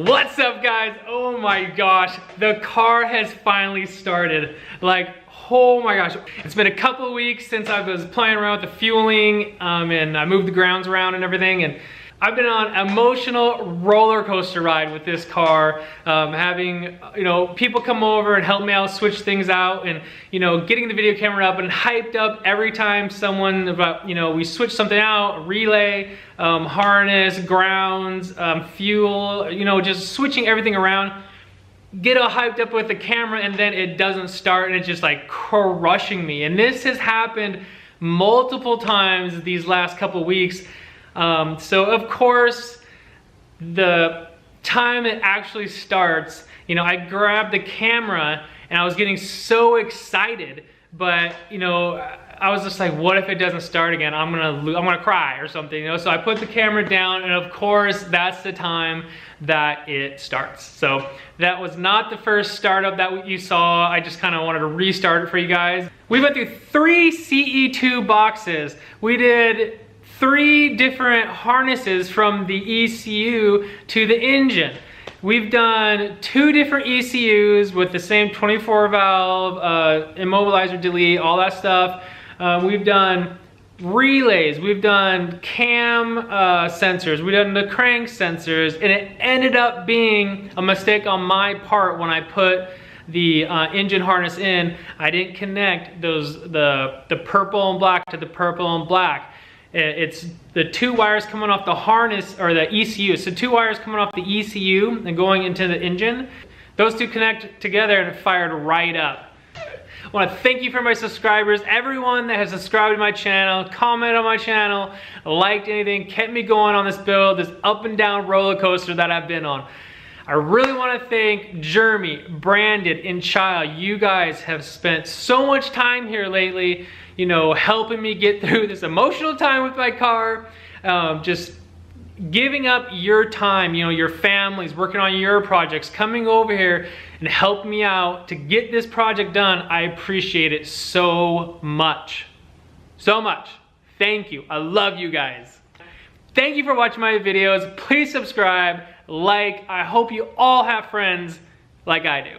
What's up, guys? Oh my gosh, the car has finally started. Like, oh my gosh. It's been a couple of weeks since I was playing around with the fueling and I moved the grounds around and everything, and I've been on an emotional roller coaster ride with this car, having, people come over and help me out, switch things out, and, getting the video camera up and hyped up every time someone we switch something out, relay, harness, grounds, fuel, just switching everything around. Get all hyped up with the camera and then it doesn't start and it's just like crushing me. And this has happened multiple times these last couple weeks. So of course, the time it actually starts, I grabbed the camera and I was getting so excited, but I was just like, what if it doesn't start again? I'm gonna cry or something, So I put the camera down, and of course, that's the time that it starts. So that was not the first startup that you saw. I just kind of wanted to restart it for you guys. We went through 3 CE2 boxes. We did 3 different harnesses from the ECU to the engine. We've done 2 different ECUs with the same 24 valve, immobilizer, delete, all that stuff. We've done relays, we've done cam sensors, we've done the crank sensors, and it ended up being a mistake on my part when I put the engine harness in. I didn't connect the purple and black to the purple and black. It's the 2 wires coming off the harness, or the ECU. So 2 wires coming off the ECU and going into the engine. Those 2 connect together and it fired right up. I want to thank you for my subscribers, everyone that has subscribed to my channel, commented on my channel, liked anything, kept me going on this build, this up and down roller coaster that I've been on. I really want to thank Jeremy, Brandon, and Child. You guys have spent so much time here lately, helping me get through this emotional time with my car, just giving up your time, your families, working on your projects, coming over here and helping me out to get this project done. I appreciate it so much. So much. Thank you. I love you guys. Thank you for watching my videos. Please subscribe, like. I hope you all have friends like I do.